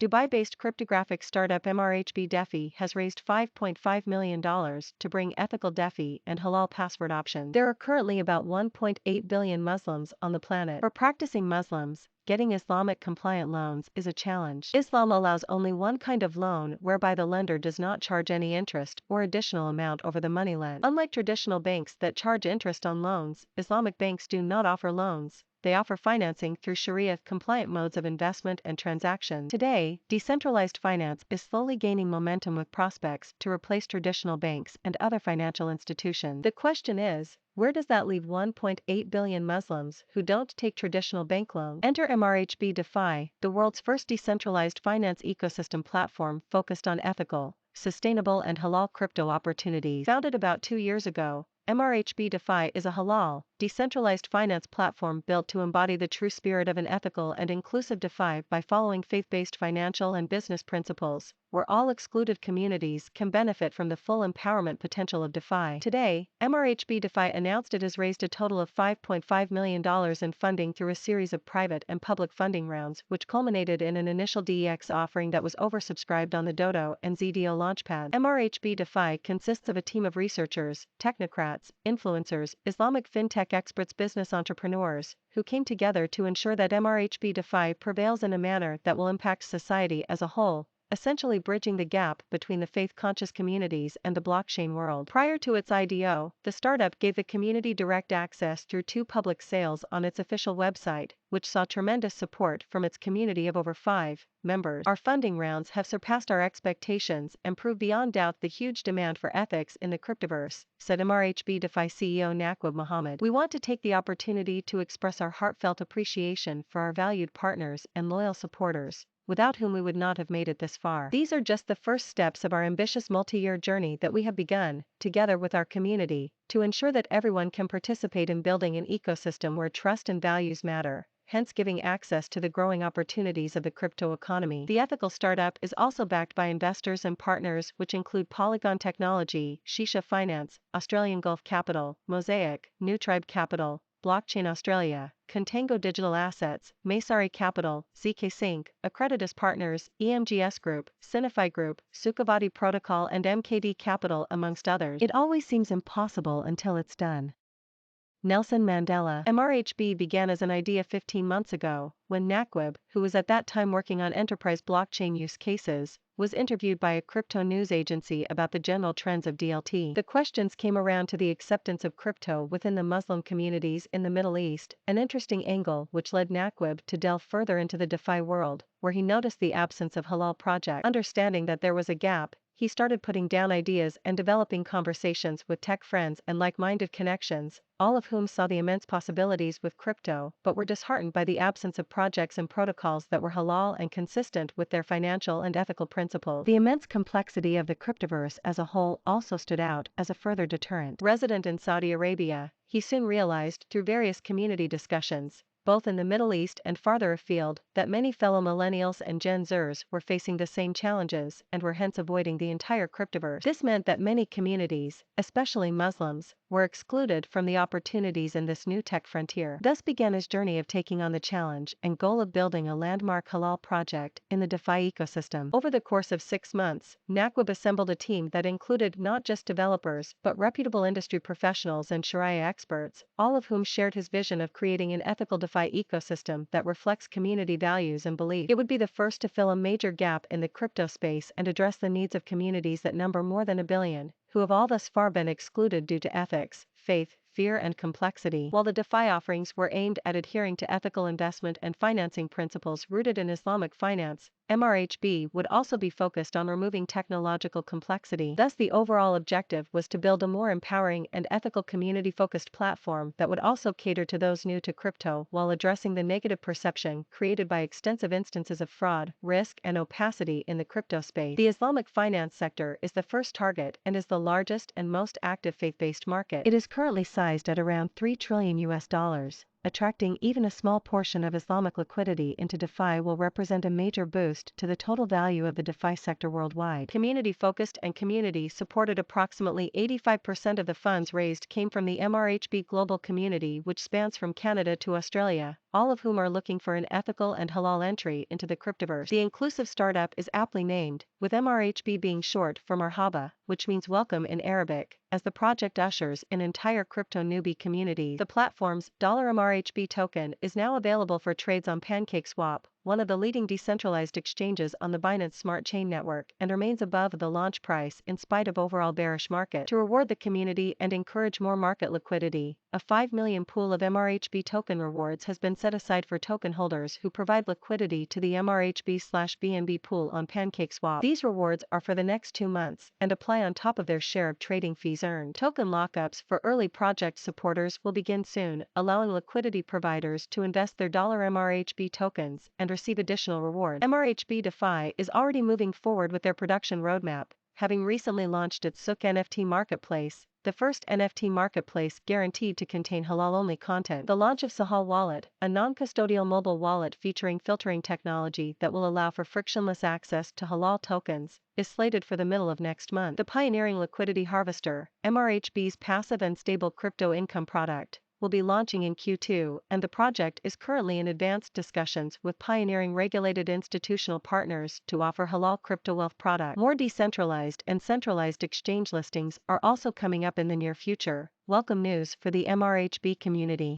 Dubai-based cryptographic startup MRHB Defi has raised $5.5 million to bring ethical DeFi and halal password options. There are currently about 1.8 billion Muslims on the planet. For practicing Muslims, getting Islamic-compliant loans is a challenge. Islam allows only one kind of loan whereby the lender does not charge any interest or additional amount over the money lent. Unlike traditional banks that charge interest on loans, Islamic banks do not offer loans. They offer financing through Sharia-compliant modes of investment and transactions. Today, decentralized finance is slowly gaining momentum with prospects to replace traditional banks and other financial institutions. The question is, where does that leave 1.8 billion Muslims who don't take traditional bank loans? Enter MRHB Defi, the world's first decentralized finance ecosystem platform focused on ethical, sustainable and halal crypto opportunities. Founded about 2 years ago, MRHB Defi is a halal, decentralized finance platform built to embody the true spirit of an ethical and inclusive DeFi by following faith-based financial and business principles, where all excluded communities can benefit from the full empowerment potential of DeFi. Today, MRHB Defi announced it has raised a total of $5.5 million in funding through a series of private and public funding rounds, which culminated in an initial DEX offering that was oversubscribed on the Dodo and ZDO launchpads. MRHB Defi consists of a team of researchers, technocrats, influencers, Islamic fintech experts, business entrepreneurs, who came together to ensure that MRHB Defi prevails in a manner that will impact society as a whole, essentially bridging the gap between the faith-conscious communities and the blockchain world. Prior to its IDO, the startup gave the community direct access through 2 public sales on its official website, which saw tremendous support from its community of over 5 members. Our funding rounds have surpassed our expectations and prove beyond doubt the huge demand for ethics in the cryptoverse, said MRHB Defi CEO Naqib Mohammed. We want to take the opportunity to express our heartfelt appreciation for our valued partners and loyal supporters, without whom we would not have made it this far. These are just the first steps of our ambitious multi-year journey that we have begun, together with our community, to ensure that everyone can participate in building an ecosystem where trust and values matter, hence giving access to the growing opportunities of the crypto economy. The ethical startup is also backed by investors and partners which include Polygon Technology, Shisha Finance, Australian Gulf Capital, Mosaic, New Tribe Capital, Blockchain Australia, Contango Digital Assets, Masari Capital, ZK Sync, Accreditus Partners, EMGS Group, Signify Group, Sukhavati Protocol and MKD Capital amongst others. It always seems impossible until it's done. Nelson Mandela. MRHB began as an idea 15 months ago, when Naqib, who was at that time working on enterprise blockchain use cases, was interviewed by a crypto news agency about the general trends of DLT. The questions came around to the acceptance of crypto within the Muslim communities in the Middle East, an interesting angle which led Naqib to delve further into the DeFi world, where he noticed the absence of halal projects. Understanding that there was a gap, he started putting down ideas and developing conversations with tech friends and like-minded connections, all of whom saw the immense possibilities with crypto, but were disheartened by the absence of projects and protocols that were halal and consistent with their financial and ethical principles. The immense complexity of the cryptoverse as a whole also stood out as a further deterrent. Resident in Saudi Arabia, he soon realized through various community discussions, both in the Middle East and farther afield, that many fellow millennials and Gen Zers were facing the same challenges and were hence avoiding the entire cryptoverse. This meant that many communities, especially Muslims, were excluded from the opportunities in this new tech frontier. Thus began his journey of taking on the challenge and goal of building a landmark halal project in the DeFi ecosystem. Over the course of 6 months, Naqib assembled a team that included not just developers but reputable industry professionals and Sharia experts, all of whom shared his vision of creating an ethical DeFi ecosystem that reflects community values and beliefs. It would be the first to fill a major gap in the crypto space and address the needs of communities that number more than 1 billion, who have all thus far been excluded due to ethics, faith, fear and complexity. While the DeFi offerings were aimed at adhering to ethical investment and financing principles rooted in Islamic finance, MRHB would also be focused on removing technological complexity. Thus the overall objective was to build a more empowering and ethical community-focused platform that would also cater to those new to crypto while addressing the negative perception created by extensive instances of fraud, risk and opacity in the crypto space. The Islamic finance sector is the first target and is the largest and most active faith-based market. It is currently sized at around $3 trillion, attracting even a small portion of Islamic liquidity into DeFi will represent a major boost to the total value of the DeFi sector worldwide. Community-focused and community-supported. Approximately 85% of the funds raised came from the MRHB global community, which spans from Canada to Australia, all of whom are looking for an ethical and halal entry into the cryptoverse. The inclusive startup is aptly named, with MRHB being short for marhaba, which means welcome in Arabic, as the project ushers an entire crypto newbie community. The platform's $MRHB token is now available for trades on PancakeSwap, one of the leading decentralized exchanges on the Binance Smart Chain network, and remains above the launch price in spite of overall bearish market. To reward the community and encourage more market liquidity, a 5 million pool of MRHB token rewards has been set aside for token holders who provide liquidity to the MRHB/BNB pool on PancakeSwap. These rewards are for the next 2 months and apply on top of their share of trading fees earned. Token lockups for early project supporters will begin soon, allowing liquidity providers to invest their $MRHB tokens and receive additional rewards. MRHB Defi is already moving forward with their production roadmap, having recently launched its Sook NFT marketplace, the first NFT marketplace guaranteed to contain halal-only content. The launch of Sahal Wallet, a non-custodial mobile wallet featuring filtering technology that will allow for frictionless access to halal tokens, is slated for the middle of next month. The pioneering liquidity harvester, MRHB's passive and stable crypto income product, will be launching in Q2, and the project is currently in advanced discussions with pioneering regulated institutional partners to offer halal crypto wealth products. More decentralized and centralized exchange listings are also coming up in the near future. Welcome news for the MRHB community.